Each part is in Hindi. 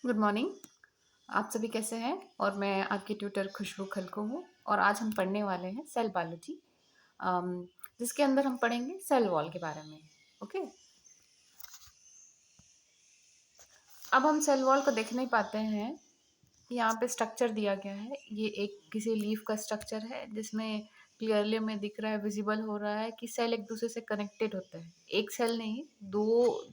Good morning. आप सभी कैसे हैं? और मैं आपकी ट्यूटर खुशबू खलको हूँ और आज हम पढ़ने वाले हैं सेल बायोलॉजी, जिसके अंदर हम पढ़ेंगे सेल वॉल के बारे में। ओके। अब हम सेल वॉल को देख नहीं पाते हैं। यहाँ पे स्ट्रक्चर दिया गया है। ये एक किसी लीफ का स्ट्रक्चर है जिसमें क्लियरली हमें दिख रहा है, विजिबल हो रहा है कि सेल एक दूसरे से कनेक्टेड होते हैं। एक सेल नहीं, दो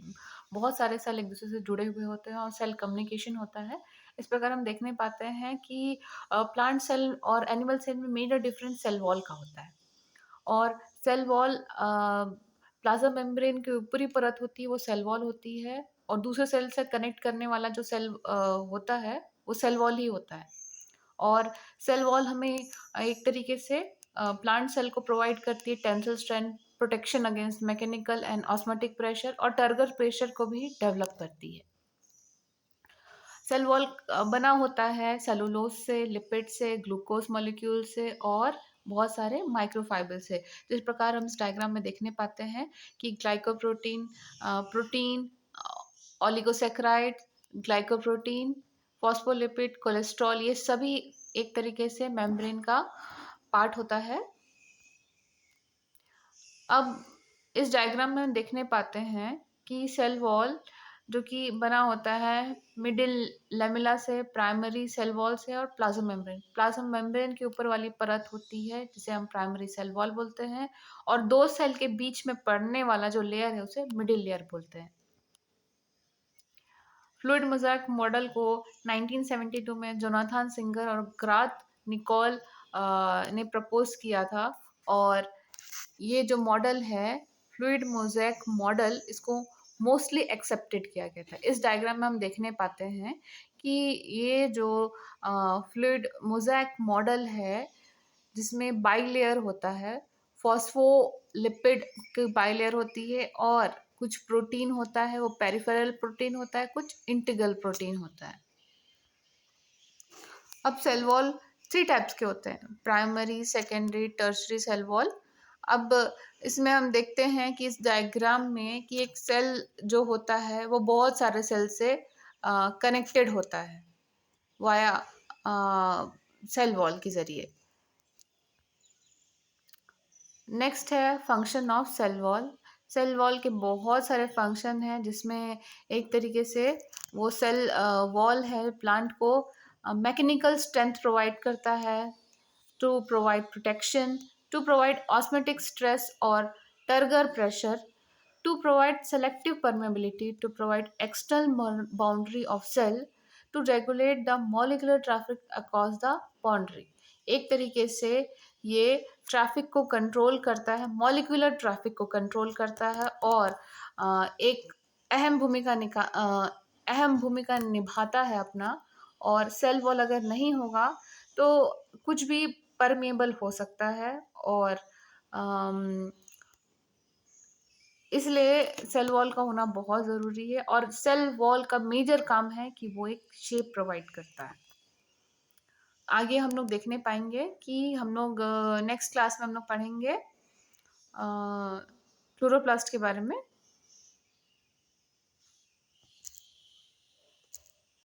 बहुत सारे सेल एक दूसरे से जुड़े हुए होते हैं और सेल कम्युनिकेशन होता है। इस प्रकार हम देखने पाते हैं कि प्लांट सेल और एनिमल सेल में मेजर डिफरेंस सेल वॉल का होता है। और सेल वॉल प्लाज्मा मेम्ब्रेन की ऊपरी परत होती है, वो सेल वॉल होती है। और दूसरे सेल से कनेक्ट करने वाला जो सेल होता है वो सेल वॉल ही होता है। और सेल वॉल हमें एक तरीके से प्लांट सेल को प्रोवाइड करती है tensile strength, protection against mechanical and osmotic pressure और टर्गर प्रेशर को भी डेवलप करती है। सेल वॉल बना होता है सेलुलोज से, लिपिड से, ग्लूकोज मॉलिक्यूल से और बहुत सारे माइक्रोफाइबर से। तो इस प्रकार हम इस डायग्राम में देखने पाते हैं कि glycoprotein, protein, oligosaccharide, glycoprotein, phospholipid, cholesterol, ये सभी एक तरीके से मेम्ब्रेन का पार्ट होता है। अब इस डायग्राम में हम देखने पाते हैं कि सेल वॉल जो कि बना होता है मिडिल लेमिला से, प्राइमरी सेल वॉल से और प्लाज्मा मेम्ब्रेन। प्लाज्मा मेम्ब्रेन के ऊपर वाली परत होती है जिसे हम प्राइमरी सेल वॉल बोलते हैं और दो सेल के बीच में पड़ने वाला जो लेयर है उसे मिडिल लेयर बोलते हैं। फ्लूइड मोज़ेक मॉडल को 1972 में जोनाथन सिंगर और ग्राथ निकोल ने प्रपोज किया था। और ये जो मॉडल है फ्लूइड मोज़ेक मॉडल, इसको मोस्टली एक्सेप्टेड किया गया था। इस डायग्राम में हम देखने पाते हैं कि ये जो फ्लूइड मोज़ेक मॉडल है जिसमें बाइलेयर होता है, फॉस्फोलिपिड की बाइलेयर होती है और कुछ प्रोटीन होता है, वो पेरिफेरल प्रोटीन होता है, कुछ इंटीग्रल प्रोटीन होता है। अब सेल वॉल थ्री टाइप्स के होते हैं, primary, secondary, tertiary cell wall. अब इसमें हम देखते हैं कि इस डायग्राम में कि एक सेल जो होता है वो बहुत सारे सेल से कनेक्टेड होता है वाया सेल वॉल के जरिए। नेक्स्ट है function of cell wall. Cell wall के बहुत सारे फंक्शन हैं जिसमें एक तरीके से वो सेल वॉल है प्लांट को मैकेनिकल स्ट्रेंथ प्रोवाइड करता है, to provide protection, to provide osmotic stress और turgor pressure, to provide selective permeability, to provide external boundary of cell, to regulate the molecular traffic across the boundary। एक तरीके से ये ट्रैफिक को कंट्रोल करता है, मॉलिक्यूलर ट्रैफिक को कंट्रोल करता है और एक अहम भूमिका निभाता है अपना। और सेल वॉल अगर नहीं होगा तो कुछ भी परमेबल हो सकता है और इसलिए सेल वॉल का होना बहुत ज़रूरी है। और सेल वॉल का मेजर काम है कि वो एक शेप प्रोवाइड करता है। आगे हम लोग देखने पाएंगे कि हम लोग नेक्स्ट क्लास में हम लोग पढ़ेंगे क्लोरोप्लास्ट के बारे में।